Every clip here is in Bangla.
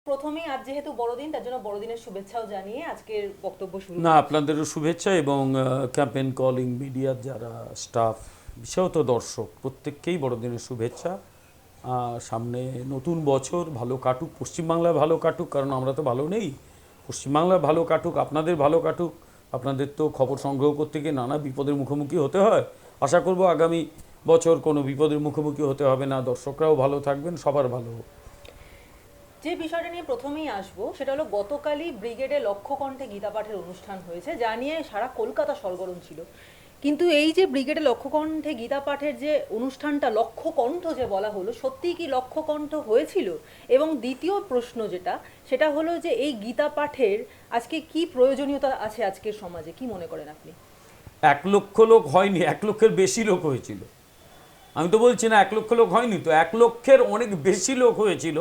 প্রথমেই আজ যেহেতু বড়দিন, তার জন্য বড়দিনের শুভেচ্ছাও জানিয়ে আজকের বক্তব্য শুরু না, করছি। আপনাদেরও শুভেচ্ছা এবং ক্যাম্পেইন কলিং মিডিয়ার যারা স্টাফ, বিশেষত দর্শক, প্রত্যেককেই বড়দিনের শুভেচ্ছা। সামনে নতুন বছর ভালো কাটুক, পশ্চিমবাংলায় ভালো কাটুক, কারণ আমরা তো ভালো নেই। পশ্চিমবাংলায় ভালো কাটুক, আপনাদের ভালো কাটুক। আপনাদের তো খবর সংগ্রহ করতে গিয়ে নানা বিপদের মুখোমুখি হতে হয়। আশা করব আগামী বছর কোনো বিপদের মুখোমুখি হতে হবে না, দর্শকরাও ভালো থাকবেন, সবার ভালো হোক। যে বিষয়টা নিয়ে প্রথমেই আসবো সেটা হলো, গতকালই ব্রিগেডে লক্ষ্যকণ্ঠে গীতা পাঠের অনুষ্ঠান হয়েছে, যা নিয়ে সারা কলকাতা সরগরম ছিল। কিন্তু এই যে ব্রিগেডে লক্ষ্যকণ্ঠে গীতা পাঠের যে অনুষ্ঠানটা লক্ষ্যকণ্ঠ যে বলা হলো, সত্যিই কি লক্ষ্যকণ্ঠ হয়েছিল? এবং দ্বিতীয় প্রশ্ন যেটা, সেটা হলো যে এই গীতা পাঠের আজকে কি প্রয়োজনীয়তা আছে আজকের সমাজে, কি মনে করেন আপনি? 1 লক্ষ লোক হয়নি, 1 লক্ষের বেশি লোক হয়েছিল। আমি তো বলছি না 1 লক্ষ লোক হয়নি, তো 1 লক্ষের অনেক বেশি লোক হয়েছিল।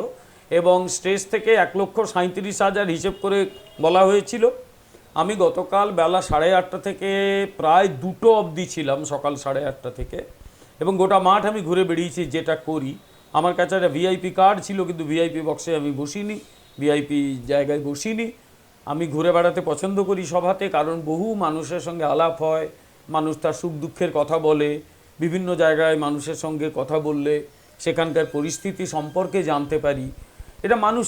এবং স্টেজ থেকে 1,37,000 হিসেব করে বলা হয়েছিল। আমি গতকাল বেলা 8:30 থেকে প্রায় 2টো অবধি ছিলাম, সকাল 8:30 থেকে। এবং গোটা মাঠ আমি ঘুরে বেরিয়েছি, যেটা করি। আমার কাছে একটা ভিআইপি কার্ড ছিল, কিন্তু ভিআইপি বক্সে আমি বসিনি, ভিআইপি জায়গায় বসিনি। আমি ঘুরে বেড়াতে পছন্দ করি সভাতে, কারণ বহু মানুষের সঙ্গে আলাপ হয়, মানুষ তার সুখ দুঃখের কথা বলে। বিভিন্ন জায়গায় মানুষের সঙ্গে কথা বললে সেখানকার পরিস্থিতি সম্পর্কে জানতে পারি। এটা মানুষ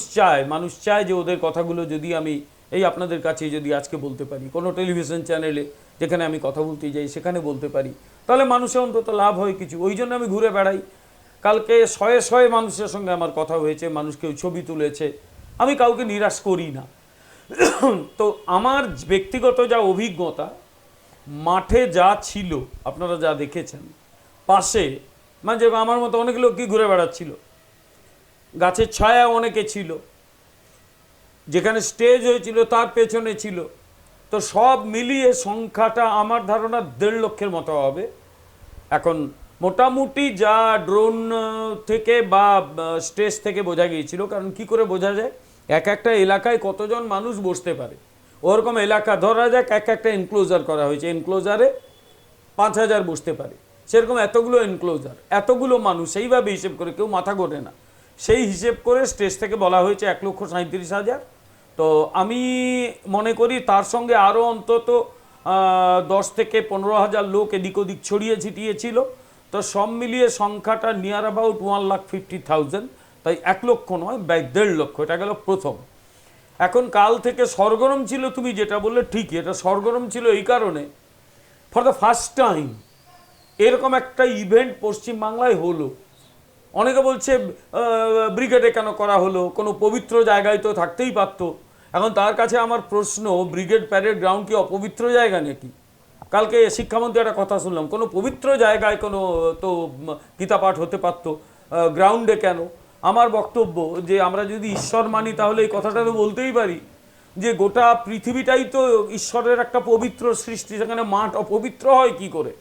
চায় যে ওদের কথাগুলো যদি আমি এই আপনাদের কাছে যদি আজকে বলতে পারি, কোনো টেলিভিশন চ্যানেলে যেখানে আমি কথা বলতে যাই সেখানে বলতে পারি, তাহলে মানুষের অন্তত লাভ হয় কিছু। ওই জন্য আমি ঘুরে বেড়াই। কালকে শয়ে শয়ে মানুষের সঙ্গে আমার কথা হয়েছে, মানুষ কেউ ছবি তুলেছে। আমি কাউকে নিরাশ করি না। তো আমার ব্যক্তিগত যা অভিজ্ঞতা, মাঠে যা ছিল, আপনারা যা দেখেছেন, পাশে মানে যে আমার মতো অনেক লোকই ঘুরে বেড়াচ্ছিল, গাছের ছায়া অনেকে ছিল, যেখানে স্টেজ হয়েছিল তার পেছনে ছিল। তো সব মিলিয়ে সংখ্যাটা আমার ধারণা 1.5 লক্ষের মতো হবে। এখন মোটামুটি যা ড্রোন থেকে বা স্টেজ থেকে বোঝা গিয়েছিল, কারণ কি করে বোঝা যায় এক একটা এলাকায় কতজন মানুষ বসতে পারে, ওরকম এলাকা ধরা যাক একটা এনক্লোজার করা হয়েছে, এনক্লোজারে 5,000 বসতে পারে, সেরকম এতগুলো এনক্লোজার, এতগুলো মানুষ, সেইভাবে হিসেব করে, কেউ মাথা গোনে না, সেই হিসেব করে স্টেজ থেকে বলা হয়েছে 1,37,000। তো আমি মনে করি তার সঙ্গে আরও অন্তত 10 থেকে 15,000 লোক এদিক ওদিক ছড়িয়ে ছিটিয়ে ছিল। তো সব মিলিয়ে সংখ্যাটা নিয়ার অ্যাবাউট 1,50,000। তাই 1 লক্ষ নয়, 1.5 লক্ষ। এটা গেল প্রথম। এখন কাল থেকে সরগরম ছিল, তুমি যেটা বললে ঠিকই, এটা সরগরম ছিল এই কারণে, ফর দ্য ফার্স্ট টাইম এরকম একটা ইভেন্ট পশ্চিমবাংলায় হলো। অনেকে বলছে ব্রিগেডে কেন করা হলো, কোনো পবিত্র জায়গায় তো থাকতেই পারতো। এখন তার কাছে আমার প্রশ্ন, ব্রিগেড প্যারেড গ্রাউন্ড কি অপবিত্র জায়গা নাকি? কালকে শিক্ষামন্ত্রী একটা কথা শুনলাম, কোনো পবিত্র জায়গায় কোনো তো গীতা পাঠ হতে পারতো, গ্রাউন্ডে কেন? আমার বক্তব্য যে আমরা যদি ঈশ্বর মানি তাহলে এই কথাটা তো বলতেই পারি যে গোটা পৃথিবীটাই তো ঈশ্বরের একটা পবিত্র সৃষ্টি, সেখানে মাঠ অপবিত্র হয় কি করে?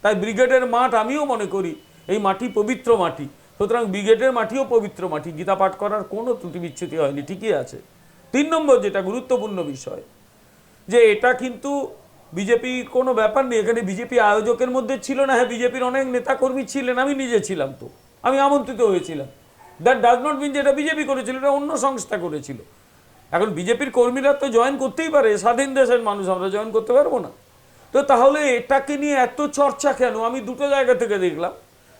তাই ব্রিগেডের মাঠ আমিও মনে করি এই মাটি পবিত্র মাটি, সুতরাং ব্রিগেডের মাটিও পবিত্র মাটি, গীতা পাঠ করার কোনো ত্রুটি বিচ্যুতি হয়নি, ঠিকই আছে। 3 নম্বর যেটা গুরুত্বপূর্ণ বিষয়, যে এটা কিন্তু বিজেপি কোনো ব্যাপার নেই, এখানে বিজেপি আয়োজকের মধ্যে ছিল না। হ্যাঁ, বিজেপির অনেক নেতাকর্মী ছিলেন, আমি নিজে ছিলাম, তো আমি আমন্ত্রিত হয়েছিলাম। দ্যাট ডাজ নট মিন যেটা বিজেপি করেছিল, এটা অন্য সংস্থা করেছিল। এখন বিজেপির কর্মীরা তো জয়েন করতেই পারে, স্বাধীন দেশের মানুষ, আমরা জয়েন করতে পারবো না? তো তাহলে এটাকে নিয়ে এত চর্চা কেন? আমি দুটো জায়গা থেকে দেখলাম।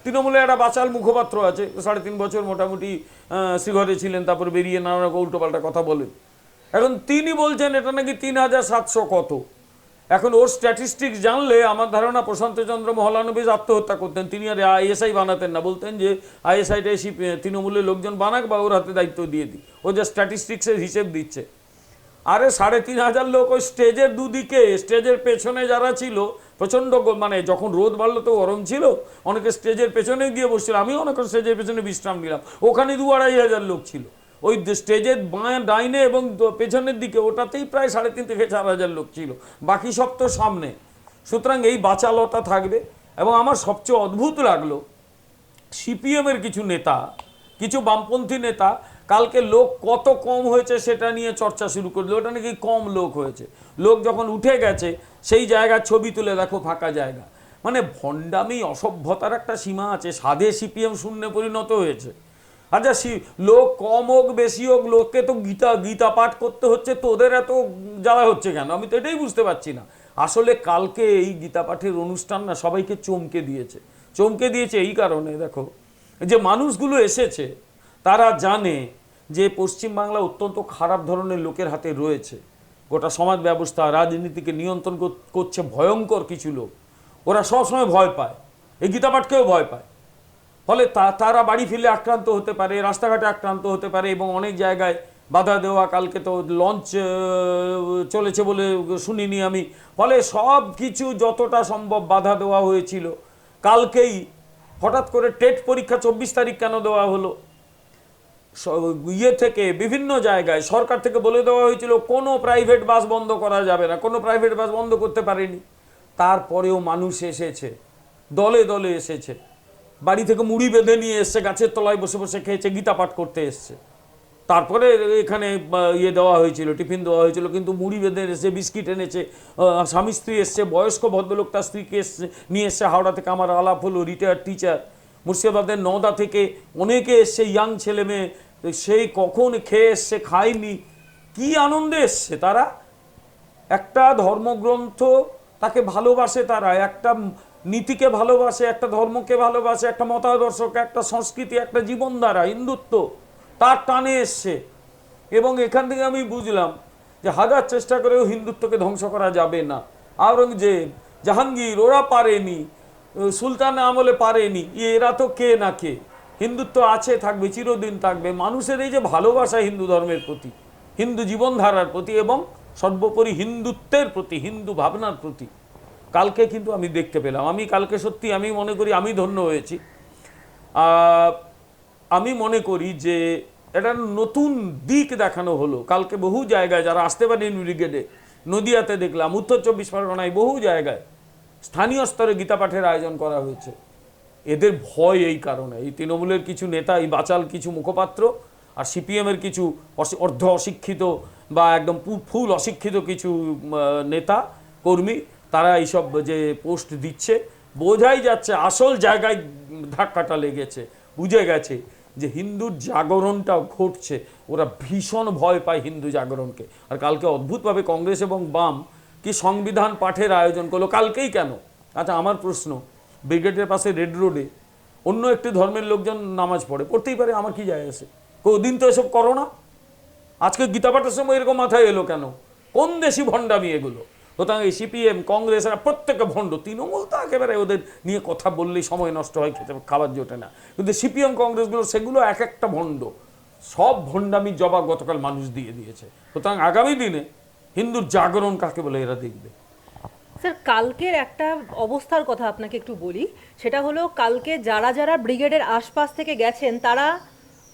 তৃণমূলে একটা বাচাল মুখপাত্র আছে, 3.5 বছর মোটামুটি শ্রীঘরে ছিলেন, তারপর বেরিয়ে নানা রকম উল্টোপাল্টা কথা বলেন। এখন তিনি বলছেন এটা নাকি 3,700 কত। এখন ওর স্ট্যাটিস্টিক্স জানলে আমার ধারণা প্রশান্ত চন্দ্র মহলানবিশ আত্মহত্যা করতেন, তিনি আর আইএসআই বানাতেন না, বলতেন যে আইএসআইটাই তৃণমূলের লোকজন বানাক বা ওর হাতে দায়িত্ব দিয়ে দিই, ও যা স্ট্যাটিস্টিক্সের হিসেব দিচ্ছে। আরে 3,500 লোক ওই স্টেজের দুদিকে, স্টেজের পেছনে যারা ছিল, প্রচণ্ড মানে যখন রোদ বাড়লো তো গরম ছিল, অনেকে স্টেজের পেছনে গিয়ে বসছিল, আমিও অনেক স্টেজের পেছনে বিশ্রাম নিলাম, ওখানে 2,000-2,500 লোক ছিল। ওই স্টেজের বাঁ ডাইনে এবং পেছনের দিকে, ওটাতেই প্রায় 3,500 থেকে 4,000 লোক ছিল, বাকি সব তো সামনে। সুতরাং এই বাচালতা থাকবে। এবং আমার সবচেয়ে অদ্ভুত লাগলো, সিপিএমের কিছু নেতা, কিছু বামপন্থী নেতা কালকে লোক কত কম হয়েছে সেটা নিয়ে চর্চা শুরু করলো। ওটা নাকি কম লোক হয়েছে, লোক যখন উঠে গেছে সেই জায়গার ছবি তুলে দেখো ফাঁকা জায়গা। মানে ভণ্ডামি, অসভ্যতার একটা সীমা আছে। সাধে সিপিএম শূন্যে পরিণত হয়েছে। আচ্ছা লোক কম হোক বেশি হোক, লোককে তো গীতা গীতা পাঠ করতে হচ্ছে, তোদের এত জ্বালা হচ্ছে কেন? আমি তো এটাই বুঝতে পারছি না। আসলে কালকে এই গীতা পাঠের অনুষ্ঠান না সবাইকে চমকে দিয়েছে। চমকে দিয়েছে এই কারণে, দেখো যে মানুষগুলো এসেছে তারা জানে যে পশ্চিমবাংলা অত্যন্ত খারাপ ধরনের লোকের হাতে রয়েছে। গোটা সমাজ ব্যবস্থা রাজনীতিকে নিয়ন্ত্রণ করছে ভয়ঙ্কর কিছু লোক। ওরা সবসময় ভয় পায়, এই গীতা পাঠকেও ভয় পায়। ফলে তারা বাড়ি ফিরলে আক্রান্ত হতে পারে, রাস্তাঘাটে আক্রান্ত হতে পারে, এবং অনেক জায়গায় বাধা দেওয়া। কালকে তো লঞ্চ চলেছে বলে শুনিনি আমি। ফলে সব কিছু যতটা সম্ভব বাধা দেওয়া হয়েছিল। কালকেই হঠাৎ করে টেট পরীক্ষা 24 তারিখ কেন দেওয়া হলো? ইয়ে থেকে বিভিন্ন জায়গায় সরকার থেকে বলে দেওয়া হয়েছিল কোনো প্রাইভেট বাস বন্ধ করা যাবে না, কোনো প্রাইভেট বাস বন্ধ করতে পারেনি। তারপরেও মানুষ এসেছে, দলে দলে এসেছে, বাড়ি থেকে মুড়ি বেঁধে নিয়ে এসছে, গাছের তলায় বসে বসে খেয়েছে, গীতা পাঠ করতে এসছে। তারপরে এখানে ইয়ে দেওয়া হয়েছিল, টিফিন দেওয়া হয়েছিল, কিন্তু মুড়ি বেঁধে এনেছে, বিস্কিট এনেছে, স্বামী স্ত্রী এসছে, বয়স্ক ভদ্রলোক তার স্ত্রীকে এসছে নিয়ে এসছে। হাওড়া থেকে আমার আলাপ হলো, রিটায়ার্ড টিচার। মুর্শিদাবাদের নওদা থেকে অনেকে এসছে, ইয়াং ছেলে মেয়ে, সেই কখন খেয়ে এসছে, খায়নি, কি আনন্দে এসছে তারা। একটা ধর্মগ্রন্থ তাকে ভালোবাসে তারা, একটা নীতিকে ভালোবাসে, একটা ধর্মকে ভালোবাসে, একটা মতাদর্শকে, একটা সংস্কৃতি, একটা জীবনধারা, হিন্দুত্ব, তার টানে এসছে। এবং এখান থেকে আমি বুঝলাম যে হাজার চেষ্টা করেও হিন্দুত্বকে ধ্বংস করা যাবে না। আওরঙ্গজেব, জাহাঙ্গীর ওরা পারেনি, সুলতান আমলে পারেনি, এরা তো কে না কে। হিন্দুত্ব আছে, থাকবে, চিরদিন থাকবে। মানুষের এই যে ভালোবাসা হিন্দু ধর্মের প্রতি, হিন্দু জীবনধারার প্রতি, এবং সর্বোপরি হিন্দুত্বের প্রতি, হিন্দু ভাবনার প্রতি, কালকে কিন্তু আমি দেখতে পেলাম। আমি কালকে সত্যি আমি মনে করি আমি ধন্য হয়েছি। আমি মনে করি যে এটা নতুন দিক দেখানো হলো কালকে। বহু জায়গায় যারা আসতে পারেনি ব্রিগেডে, নদিয়াতে দেখলাম, উত্তর 24 পরগনায় বহু জায়গায় স্থানীয় স্তরে গীতা পাঠের আয়োজন করা হয়েছে। এদের ভয় এই কারণে, এই তৃণমূলের কিছু নেতা, এই বাচাল কিছু মুখপাত্র, আর সিপিএমের কিছু অর্ধ অশিক্ষিত বা একদম ফুল অশিক্ষিত কিছু নেতা কর্মী, তারা এইসব যে পোস্ট দিচ্ছে, বোঝাই যাচ্ছে আসল জায়গায় ধাক্কাটা লেগেছে। বুঝে গেছে যে হিন্দুর জাগরণটা ঘটছে, ওরা ভীষণ ভয় পায় হিন্দু জাগরণকে। আর কালকে অদ্ভুতভাবে কংগ্রেস এবং বাম কি সংবিধান পাঠের আয়োজন করলো কালকেই কেন? আচ্ছা, আমার প্রশ্ন, ব্রিগেডের পাশে রেড রোডে অন্য একটি ধর্মের লোকজন নামাজ পড়তেই পারে, আমার কি যায় আসে? দিন তো এসব করো না। আজকে গীতা পাঠের সময় এরকম মাথায় এলো কেন? কোন দেশি ভণ্ডামি এগুলো? সুতরাং এই সিপিএম, কংগ্রেস, এরা প্রত্যেকে ভণ্ড। তৃণমূল তো একেবারে ওদের নিয়ে কথা বললেই সময় নষ্ট হয়, খেতে খাবার জোটে না। কিন্তু সিপিএম, কংগ্রেসগুলো, সেগুলো এক একটা ভণ্ড। সব ভণ্ডামির জবাব গতকাল মানুষ দিয়ে দিয়েছে। সুতরাং আগামী দিনে হিন্দুর জাগরণ কাকে বলে এরা দেখবে। স্যার, কালকের একটা অবস্থার কথা আপনাকে একটু বলি। সেটা হলো, কালকে যারা যারা ব্রিগেডের আশপাশ থেকে গেছেন তারা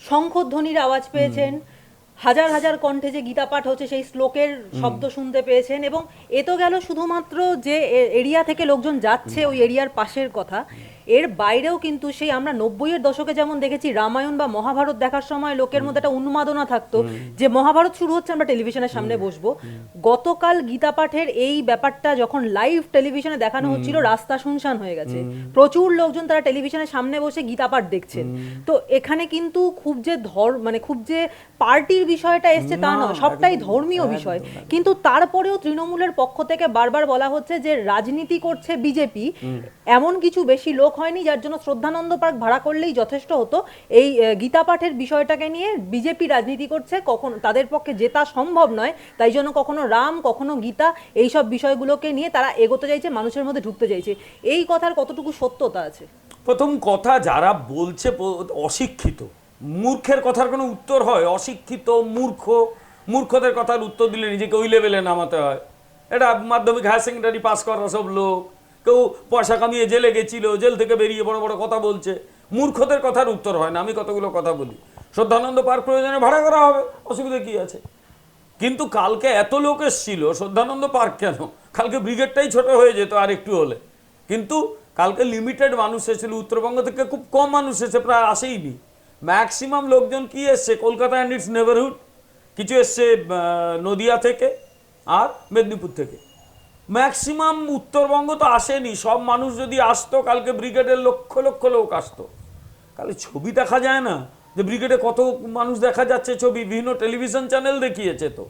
শঙ্খধ্বনির আওয়াজ পেয়েছেন, হাজার হাজার কণ্ঠে যে গীতা পাঠ হচ্ছে সেই শ্লোকের শব্দ শুনতে পেয়েছেন। এবং এ তো গেল শুধুমাত্র যে এরিয়া থেকে লোকজন যাচ্ছে ওই এরিয়ার পাশের কথা, এর বাইরেও কিন্তু সেই আমরা 90-এর দশকে যেমন দেখেছি রামায়ণ বা মহাভারত দেখার সময় লোকের মধ্যে একটা উন্মাদনা থাকতো যে মহাভারত শুরু হচ্ছে, আমরা টেলিভিশনের সামনে বসবো। গতকাল গীতা পাঠের এই ব্যাপারটা যখন লাইভ টেলিভিশনে দেখানো হচ্ছিল, রাস্তা শুনশান হয়ে গেছে, প্রচুর লোকজন তারা টেলিভিশনের সামনে বসে গীতা পাঠ দেখছেন। তো এখানে কিন্তু খুব যে খুব যে পার্টির বিষয়টা এসছে তা নয়, সবটাই ধর্মীয় বিষয়। কিন্তু তারপরেও তৃণমূলের পক্ষ থেকে বারবার বলা হচ্ছে যে রাজনীতি করছে বিজেপি। এমন কিছু বেশি লোক হয়নি যার জন্য শ্রদ্ধানন্দ পার্ক ভাড়া করলেই যথেষ্ট হতো। এই গীতা পাঠের বিষয়টাকে নিয়ে বিজেপি রাজনীতি করছে, কখনো তাদের পক্ষে জেতা সম্ভব নয়, তাই জন্য কখনো রাম, কখনো গীতা, এইসব বিষয়গুলোকে নিয়ে তারা এগোতে চাইছে, মানুষের মধ্যে ঢুকতে চাইছে। এই কথার কতটুকু সত্যতা আছে? প্রথম কথা, যারা বলছে অশিক্ষিত, মূর্খের কথার কোনো উত্তর হয়? অশিক্ষিত মূর্খদের কথার উত্তর দিলে নিজেকে ওই লেভেলে নামাতে হয়। এটা মাধ্যমিক, হায়ার সেকেন্ডারি পাস করা সব লোক, কেউ পয়সা কামিয়ে জেলে গেছিল, জেল থেকে বেরিয়ে বড় বড় কথা বলছে। মূর্খদের কথার উত্তর হয় না। আমি কতগুলো কথা বলি, শ্রদ্ধানন্দ পার্ক প্রয়োজনে ভাড়া করা হবে, অসুবিধা কি আছে? কিন্তু কালকে এত লোক এসেছিল, শ্রদ্ধানন্দ পার্ক কেন? কালকে ব্রিগেডটাই ছোট হয়ে যেত আর একটু হলে। কিন্তু কালকে লিমিটেড মানুষ এসেছিল। উত্তরবঙ্গ থেকে খুব কম মানুষ এসে, প্রায় আসেইনি। ম্যাক্সিমাম লোকজন কি এসছে? কলকাতা অ্যান্ড ইটস নেবারহুড, কিছু এসছে নদিয়া থেকে আর মেদিনীপুর থেকে। ম্যাক্সিমাম উত্তরবঙ্গ তো আসেনি। সব মানুষ যদি আসতো, কালকে ব্রিগেডের লক্ষ লক্ষ লোক আসতো। কালকে ছবি দেখা যায় না, যে ব্রিগেডে কত মানুষ দেখা যাচ্ছে, ছবি বিভিন্ন টেলিভিশন চ্যানেল দেখিয়েছে। তো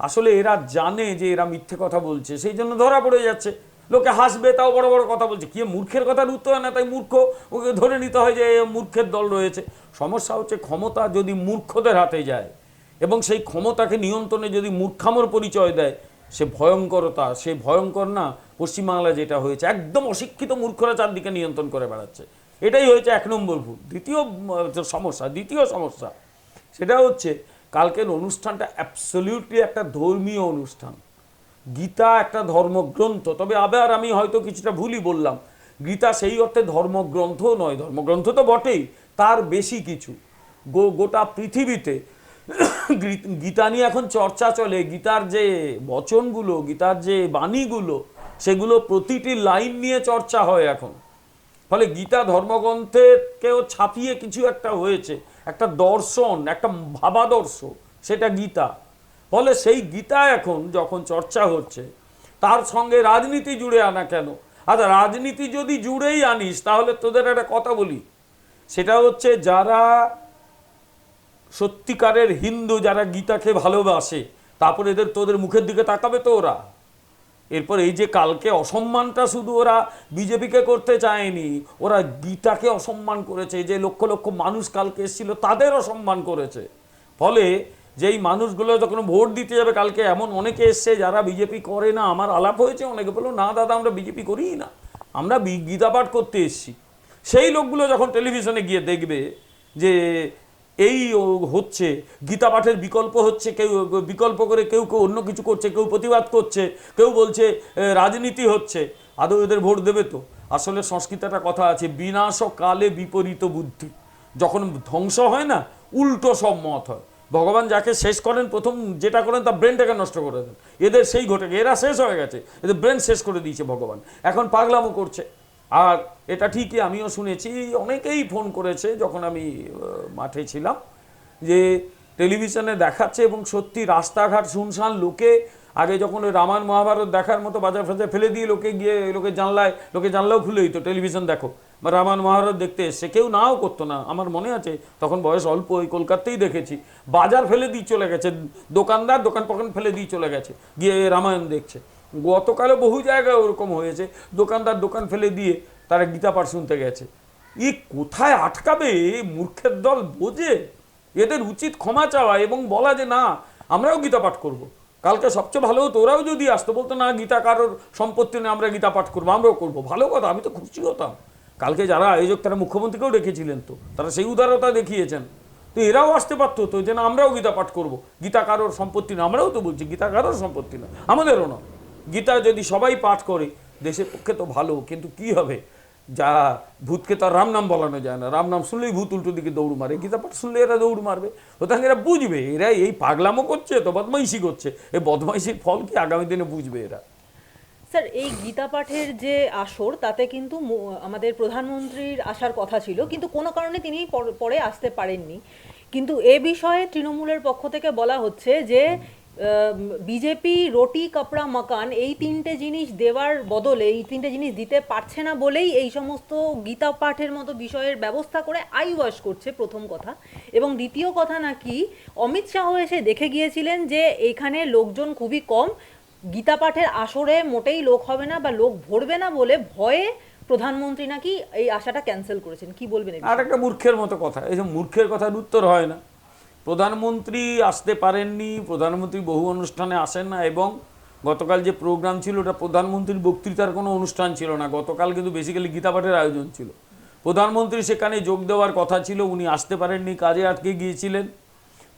আসলে এরা জানে যে এরা মিথ্যে কথা বলছে, সেই জন্য ধরা পড়ে যাচ্ছে। লোকে হাসবে, তাও বড় বড় কথা বলছে। কি মূর্খের কথার উত্তর হয় না, তাই মূর্খ ওকে ধরে নিতে হয় যে মূর্খের দল রয়েছে। সমস্যা হচ্ছে ক্ষমতা যদি মূর্খদের হাতে যায় এবং সেই ক্ষমতাকে নিয়ন্ত্রণে যদি মূর্খামর পরিচয় দেয়, সে ভয়ঙ্করতা, সে ভয়ঙ্কর না। পশ্চিমবাংলায় যেটা হয়েছে, একদম অশিক্ষিত মূর্খরা চারদিকে নিয়ন্ত্রণ করে বেড়াচ্ছে, এটাই হয়েছে 1 নম্বর ভুল। দ্বিতীয় সমস্যা সেটা হচ্ছে কালকের অনুষ্ঠানটা অ্যাবসলিউটলি একটা ধর্মীয় অনুষ্ঠান। গীতা একটা ধর্মগ্রন্থ, তবে আবার আমি হয়তো কিছুটা ভুলই বললাম। গীতা সেই অর্থে ধর্মগ্রন্থ নয়, ধর্মগ্রন্থ তো বটেই, তার বেশি কিছু। গোটা পৃথিবীতে গীতা নিয়ে এখন চর্চা চলে। গীতার যে বচনগুলো, গীতার যে বাণীগুলো, সেগুলো প্রতিটি লাইন নিয়ে চর্চা হয় এখন। ফলে গীতা ধর্মগ্রন্থেরকেও ছাপিয়ে কিছু একটা হয়েছে, একটা দর্শন, একটা ভাবাদর্শ, সেটা গীতা। ফলে সেই গীতা এখন যখন চর্চা হচ্ছে, তার সঙ্গে রাজনীতি জুড়ে আনা কেন? আচ্ছা, রাজনীতি যদি জুড়েই আনিস, তাহলে তোদের একটা কথা বলি, সেটা হচ্ছে যারা সত্যিকারের হিন্দু, যারা গীতাকে ভালোবাসে, তারপরে তোদের মুখের দিকে তাকাবে তো ওরা। এরপর এই যে কালকে অসম্মানটা শুধু ওরা বিজেপিকে করতে চায়নি, ওরা গীতাকে অসম্মান করেছে। যে লক্ষ লক্ষ মানুষ কালকে এসেছিল তাদের অসম্মান করেছে। ফলে যেই মানুষগুলো যখন ভোট দিতে যাবে কালকে, এমন অনেকে এসছে যারা বিজেপি করে না। আমার আলাপ হয়েছে, অনেকে বললো না দাদা আমরা বিজেপি করিই না, আমরা গীতা পাঠ করতে এসছি। সেই লোকগুলো যখন টেলিভিশনে গিয়ে দেখবে যে এই হচ্ছে, গীতা পাঠের বিকল্প হচ্ছে, কেউ বিকল্প করে কেউ কেউ অন্য কিছু করছে, কেউ প্রতিবাদ করছে, কেউ বলছে রাজনীতি হচ্ছে, আদৌ এদের ভোট দেবে তো? আসলে সংস্কৃতটা কথা আছে, বিনাশ কালে বিপরীত বুদ্ধি। যখন ধ্বংস হয় না, উল্টো সব মত হয়। ভগবান যাকে শেষ করেন, প্রথম যেটা করেন তার ব্রেনটাকে নষ্ট করে দেন। এদের সেই ঘটে, এরা শেষ হয়ে গেছে, এদের ব্রেন শেষ করে দিয়েছে ভগবান। এখন পাগলামো করছে। আর এটা ঠিকই আমিও শুনেছি, অনেকেই ফোন করেছে যখন আমি মাঠে ছিলাম, যে টেলিভিশনে দেখাচ্ছে এবং সত্যি রাস্তাঘাট শুনশান। লোকে আগে যখন ওই রামায়ণ মহাভারত দেখার মতো বাজার ফাজার ফেলে দিয়ে লোকে গিয়ে লোকে জানলাও খুলে দিত টেলিভিশন দেখো বা রামায়ণ মহাভারত দেখতে এসছে, কেউ নাও করতো না। আমার মনে আছে তখন বয়স অল্প, ওই কলকাতাতেই দেখেছি, বাজার ফেলে দিয়ে চলে গেছে, দোকানদার দোকান পকান ফেলে দিয়ে চলে গেছে, গিয়ে রামায়ণ দেখছে। গতকালে বহু জায়গায় ওরকম হয়েছে, দোকানদার দোকান ফেলে দিয়ে তারা গীতা পাঠ শুনতে গেছে। ই কোথায় আটকাবে? মূর্খের দল বোঝে। এদের উচিত ক্ষমা চাওয়া এবং বলা যে না, আমরাও গীতা পাঠ করব। কালকে সবচেয়ে ভালো হতো ওরাও যদি আসতো, বলতো না গীতা কারোর সম্পত্তি নেই, আমরা গীতা পাঠ করবো, আমরাও করবো। ভালো কথা, আমি তো খুশি হতাম। কালকে যারা আয়োজক তারা মুখ্যমন্ত্রীকেও রেখেছিলেন, তো তারা সেই উদারতা দেখিয়েছেন। তো এরাও আসতে পারতো তো, যে না আমরাও গীতা পাঠ করবো, গীতা কারোর সম্পত্তি না। আমরাও তো বলছি গীতা কারোর সম্পত্তি না, আমাদেরও না। গীতা যদি সবাই পাঠ করে দেশের পক্ষে তো ভালো। কিন্তু কি হবে, যা ভূতকে তো আর রাম নাম বলানো যায় না, রাম নাম শুনলেই ভূত উল্টো দিকে দৌড় মারে, গীতা পাঠ শুনলে এরা দৌড় মারবে। ওখানে এরা বুঝবে এরা এই পাগলামো করছে, তো বদমাইশি করছে। এই বদমাইশির ফল কি আগামী দিনে বুঝবে এরা। স্যার, এই গীতা পাঠের যে আসর, তাতে কিন্তু আমাদের প্রধানমন্ত্রীর আসার কথা ছিল, কিন্তু কোনো কারণে তিনি পরে আসতে পারেননি। কিন্তু এ বিষয়ে তৃণমূলের পক্ষ থেকে বলা হচ্ছে যে বিজেপি রুটি কাপড়া মাকান এই 3টে জিনিস দেওয়ার বদলে, এই 3টে জিনিস দিতে পারছে না বলেই এই সমস্ত গীতা পাঠের মতো বিষয়ের ব্যবস্থা করে আইওয়াশ করছে, প্রথম কথা। এবং দ্বিতীয় কথা, নাকি অমিত শাহ এসে দেখে গিয়েছিলেন যে এখানে লোকজন খুবই কম, গীতা পাঠের আসরে মোটেই লোক হবে না বা লোক ভরবে না বলে ভয়ে প্রধানমন্ত্রী নাকি এই আশাটা ক্যান্সেল করেছেন। কি বলবেন? আর একটা মূর্খের মতো কথা, এই যে মূর্খের কথার উত্তর হয় না। প্রধানমন্ত্রী আসতে পারেননি, প্রধানমন্ত্রী বহু অনুষ্ঠানে আসেন না। এবং গতকাল যে প্রোগ্রাম ছিল ওটা প্রধানমন্ত্রীর বক্তৃতার কোনো অনুষ্ঠান ছিল না, গতকাল কিন্তু বেসিক্যালি গীতা পাঠের আয়োজন ছিল। প্রধানমন্ত্রী সেখানে যোগ দেওয়ার কথা ছিল, উনি আসতে পারেননি, কাজে আটকে গিয়েছিলেন।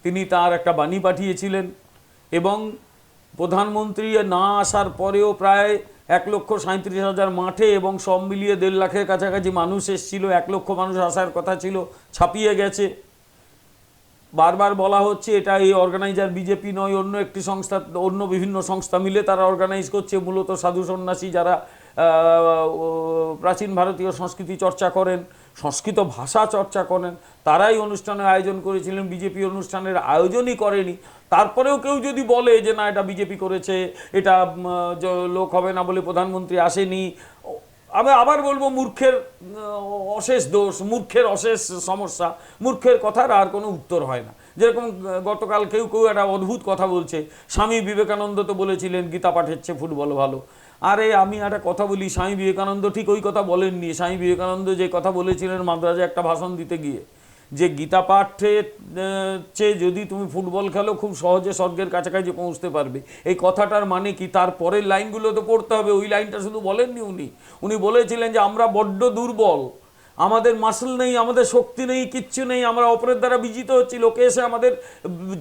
তিনি তার একটা বাণী পাঠিয়েছিলেন এবং প্রধানমন্ত্রী না আসার পরেও প্রায় 1,37,000 মাঠে এবং সব মিলিয়ে 1.5 লাখের কাছাকাছি মানুষ এসেছিল। 1 লক্ষ মানুষ আসার কথা ছিল, ছাপিয়ে গেছে। বারবার বলা হচ্ছে এটা এই অর্গানাইজার বিজেপি নয়, অন্য একটি সংস্থা, অন্য বিভিন্ন সংস্থা মিলে তারা অর্গানাইজ করছে। মূলত সাধু সন্ন্যাসী যারা প্রাচীন ভারতীয় সংস্কৃতি চর্চা করেন, সংস্কৃত ভাষা চর্চা করেন, তারাই অনুষ্ঠানের আয়োজন করেছিলেন, বিজেপি অনুষ্ঠানের আয়োজনই করেনি। তারপরেও কেউ যদি বলে যে না এটা বিজেপি করেছে, এটা লোক হবে না বলে প্রধানমন্ত্রী আসেনি, আমি আবার বলবো মূর্খের অশেষ দোষ, মূর্খের অশেষ সমস্যা, মূর্খের কথার আর কোনো উত্তর হয় না। যেরকম গতকাল কেউ কেউ একটা অদ্ভুত কথা বলছে, স্বামী বিবেকানন্দ তো বলেছিলেন গীতা পাঠের চেয়ে ফুটবল ভালো। আরে আমি একটা কথা বলি, স্বামী বিবেকানন্দ ঠিক ওই কথা বলেননি। স্বামী বিবেকানন্দ যে কথা বলেছিলেন মাদ্রাজে একটা ভাষণ দিতে গিয়ে, যে গীতা পাঠের চেয়ে যদি তুমি ফুটবল খেলো খুব সহজে স্বর্গের কাছাকাছি পৌঁছতে পারবে, এই কথাটার মানে কি? তার পরের লাইনগুলো তো পড়তে হবে। ওই লাইনটা শুধু বলেননি উনি বলেছিলেন যে আমরা বড্ড দুর্বল, আমাদের মাসল নেই, আমাদের শক্তি নেই, কিচ্ছু নেই, আমরা অপরের দ্বারা বিজিত হচ্ছি, লোকে এসে আমাদের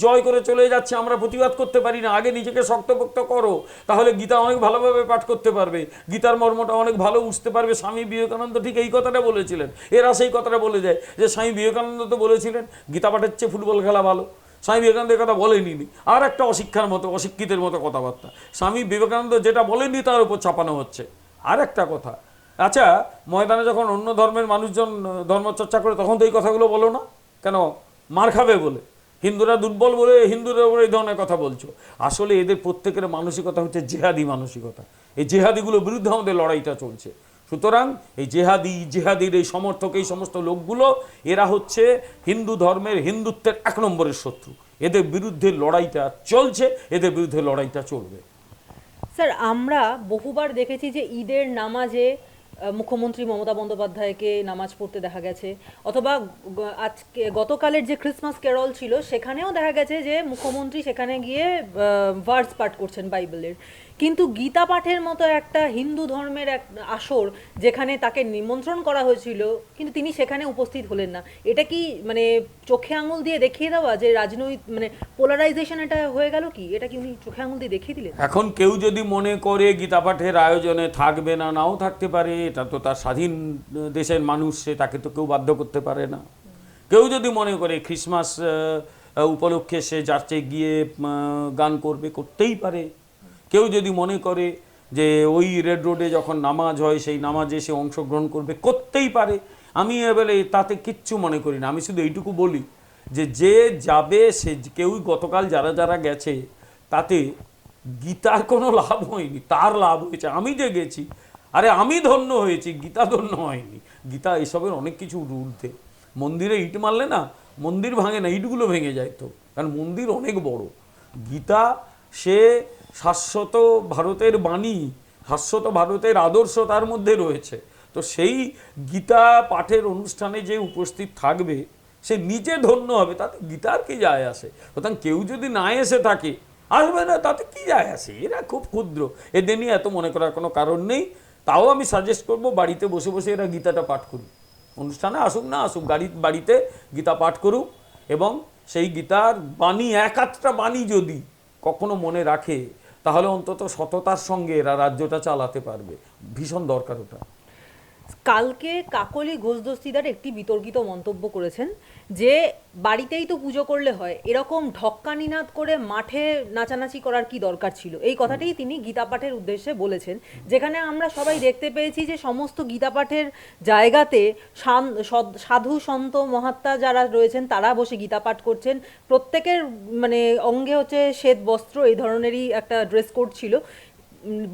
জয় করে চলে যাচ্ছে, আমরা প্রতিবাদ করতে পারি না। আগে নিজেকে শক্তপোক্ত করো, তাহলে গীতা অনেক ভালোভাবে পাঠ করতে পারবে, গীতার মর্মটা অনেক ভালো বুঝতে পারবে। স্বামী বিবেকানন্দ ঠিক এই কথাটা বলেছিলেন। এরা সেই কথাটা বলে যায় যে স্বামী বিবেকানন্দ তো বলেছিলেন গীতা পাঠের চেয়ে ফুটবল খেলা ভালো। স্বামী বিবেকানন্দ কথা বলেনি। আর একটা অশিক্ষার মতো, অশিক্ষিতের মতো কথাবার্তা। স্বামী বিবেকানন্দ যেটা বলেননি তার উপর চাপানো হচ্ছে। আর একটা কথা, আচ্ছা ময়দানে যখন অন্য ধর্মের মানুষজন ধর্মচর্চা করে তখন তো এই কথাগুলো বলো না কেন? মার খাবে বলে, হিন্দুরা দুর্বল বলে হিন্দুদের উপরে এই ধরনের কথা বলছো। আসলে এদের প্রত্যেকের মানসিকতা হচ্ছে জেহাদি মানসিকতা। এই জেহাদিগুলোর বিরুদ্ধে আমাদের লড়াইটা চলছে। সুতরাং এই জেহাদির এই সমর্থক, এই সমস্ত লোকগুলো, এরা হচ্ছে হিন্দু ধর্মের, হিন্দুত্বের 1 নম্বরের শত্রু। এদের বিরুদ্ধে লড়াইটা চলছে, এদের বিরুদ্ধে লড়াইটা চলবে। স্যার, আমরা বহুবার দেখেছি যে ঈদের নামাজে মুখ্যমন্ত্রী মমতা বন্দ্যোপাধ্যায়কে নামাজ পড়তে দেখা গেছে, অথবা আজকে গতকালের যে ক্রিসমাস ক্যারল ছিল সেখানেও দেখা গেছে যে মুখ্যমন্ত্রী সেখানে গিয়ে ভার্স পাঠ করছেন বাইবেলের। কিন্তু গীতা পাঠের মতো একটা হিন্দু ধর্মের এক আসর যেখানে তাকে নিমন্ত্রণ করা হয়েছিল কিন্তু তিনি সেখানে উপস্থিত হলেন না, এটা কি মানে চোখে আঙুল দিয়ে দেখিয়ে দেওয়া যে রাজনৈতিক মানে পোলারাইজেশন এটা হয়ে গেল? কি এটা কি উনি চোখে আঙুল দিয়ে দেখিয়ে দিলেন? এখন কেউ যদি মনে করে গীতা পাঠের আয়োজনে থাকবে না, নাও থাকতে পারে, এটা তো তার স্বাধীন দেশের মানুষ, সে তাকে তো কেউ বাধ্য করতে পারে না। কেউ যদি মনে করে ক্রিসমাস উপলক্ষে সে চার্চে গিয়ে গান করবে, করতেই পারে। কেউ যদি মনে করে যে ওই রেড রোডে যখন নামাজ হয় সেই নামাজে সে অংশগ্রহণ করবে, করতেই পারে। আমি এবারে তাতে কিচ্ছু মনে করি না। আমি শুধু এইটুকু বলি যে যে যাবে, সে কেউ গতকাল যারা যারা গেছে তাতে গীতার কোনো লাভ হয়নি, তার লাভ হয়েছে। আমি যে গেছি, আরে আমি ধন্য হয়েছি, গীতা ধন্য হয়নি। গীতা এসবের অনেক কিছু ঊর্ধ্বে। মন্দিরে ইট মারলে না মন্দির ভাঙে না, ইটগুলো ভেঙে যায় তো, কারণ মন্দির অনেক বড়। গীতা সে শাশ্বত ভারতের বাণী, শাশ্বত ভারতের আদর্শ তার মধ্যে রয়েছে। তো সেই গীতা পাঠের অনুষ্ঠানে যে উপস্থিত থাকবে সে নিজে ধন্য হবে, তাতে গীতার কি যায় আসে? সুতরাং কেউ যদি না এসে থাকে, আসবে না, তাতে কি যায় আসে? এরা খুব ক্ষুদ্র, এদের নিয়ে এত মনে করার কোনো কারণ নেই। তাও আমি সাজেস্ট করব বাড়িতে বসে বসে এরা গীতাটা পাঠ করুক। অনুষ্ঠানে আসুক না আসুক, বাড়িতে গীতা পাঠ করুক, এবং সেই গীতার বাণী, এক আধটা বাণী যদি কখনো মনে রাখে, তাহলে অন্তত সততার সঙ্গে এরা রাজ্যটা চালাতে পারবে। ভীষণ দরকার ওটা। কালকে কাকলি ঘোষ দস্তিদার একটি বিতর্কিত মন্তব্য করেছেন যে বাড়িতেই তো পুজো করলে হয়, এরকম ঢক্কা নিনাদ করে মাঠে নাচানাচি করার কি দরকার ছিল। এই কথাটাই তিনি গীতা পাঠের উদ্দেশ্যে বলেছেন, যেখানে আমরা সবাই দেখতে পেয়েছি যে সমস্ত গীতা পাঠের জায়গাতে সাধু সন্ত মহাত্মা যারা রয়েছেন তারা বসে গীতা পাঠ করছেন। প্রত্যেকের মানে অঙ্গে হচ্ছে শ্বেত বস্ত্র, এই ধরনেরই একটা ড্রেস কোড ছিল।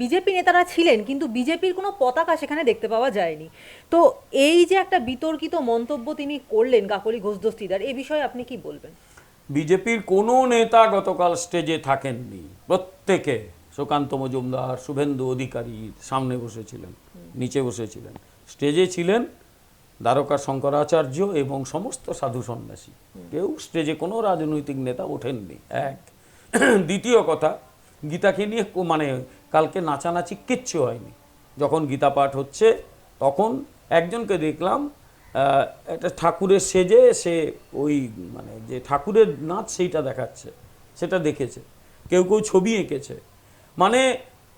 বিজেপি নেতারা ছিলেন কিন্তু বিজেপির কোনো পতাকা সেখানে দেখতে পাওয়া যায়নি। তো এই যে একটা বিতর্কিত মন্তব্য তিনি করলেন কাকলি ঘোষ দস্তিদার, এই বিষয়ে আপনি কি বলবেন? বিজেপির কোনো নেতা গতকাল স্টেজে থাকেননি। প্রত্যেকে, সুকান্ত মজুমদার, শুভেন্দু অধিকারী সামনে বসেছিলেন, নিচে বসেছিলেন। স্টেজে ছিলেন দ্বারকা শঙ্করাচার্য এবং সমস্ত সাধু সন্ন্যাসী। কেউ স্টেজে কোনো রাজনৈতিক নেতা ওঠেননি। এক। দ্বিতীয় কথা, গীতাকে নিয়ে মানে কালকে নাচানাচি কিচ্ছু হয়নি। যখন গীতা পাঠ হচ্ছে তখন একজনকে দেখলাম একটা ঠাকুরের সেজে সে ওই মানে যে ঠাকুরের নাচ সেইটা দেখাচ্ছে, সেটা দেখেছে। কেউ কেউ ছবি এঁকেছে। মানে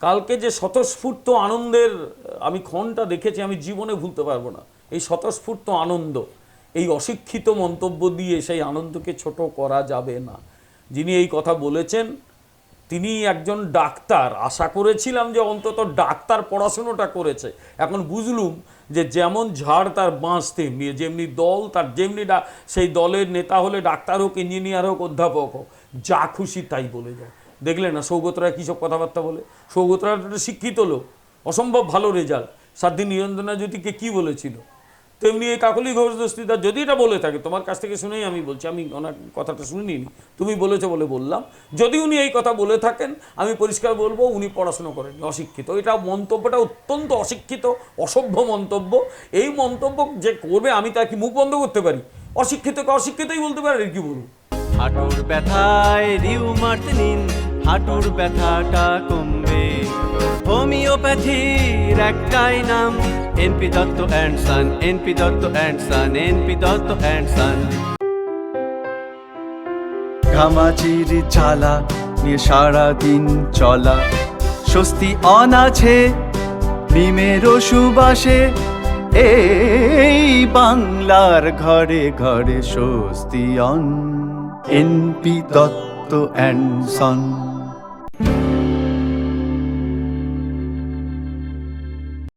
কালকে যে স্বতঃস্ফূর্ত আনন্দের আমি ক্ষণটা দেখেছি, আমি জীবনে ভুলতে পারবো না। এই স্বতঃস্ফূর্ত আনন্দ, এই অশিক্ষিত মন্তব্য দিয়ে সেই আনন্দকে ছোট করা যাবে না। যিনি এই কথা বলেছেন তিনি একজন ডাক্তার। আশা করেছিলাম যে অন্তত ডাক্তার পড়াশুনোটা করেছে। এখন বুঝলুম যে যেমন ঝাড় তার বাঁশ তেমনি, যেমনি দল তার যেমনি সেই দলের নেতা হলে ডাক্তার হোক, ইঞ্জিনিয়ার হোক, অধ্যাপক হোক, যা খুশি তাই বলে যায়। দেখলে না সৌগত রায় কী সব কথাবার্তা বলে? সৌগত রায় একটা শিক্ষিত লোক, অসম্ভব ভালো রেজাল্ট, সাধ্বী নিরঞ্জনা জ্যোতিকে কি বলেছিল, তেমনি এই কাকলি ঘোষ দস্তিদার যদি এটা বলে থাকে, তোমার কাছ থেকে শুনেই আমি বলছি, আমি ওনার কথাটা শুনিনি, তুমি বলেছো বলে বললাম, যদি উনি এই কথা বলে থাকেন আমি পরিষ্কার বলবো উনি পড়াশুনো করেননি, অশিক্ষিত। এটা মন্তব্যটা অত্যন্ত অশিক্ষিত, অসভ্য মন্তব্য। এই মন্তব্য যে করবে আমি তার কি মুখ বন্ধ করতে পারি? অশিক্ষিতকে অশিক্ষিতই বলতে পারি, আর কি বলবো? হাঁটুর ব্যথায় রিউমার্ট নিন, হাঁটুর ব্যথাটা কমবে। হোমিওপ্যাথির একটাই নাম, NP Dutta and son, NP Dutta and son, NP Dutta and son. ঘামাচির জ্বালা নিয়ে সারাদিন চলা, স্বস্তি অনাছে নিমের সুবাসে। এই বাংলার ঘরে ঘরে স্বস্তি on, NP Dutta and Son.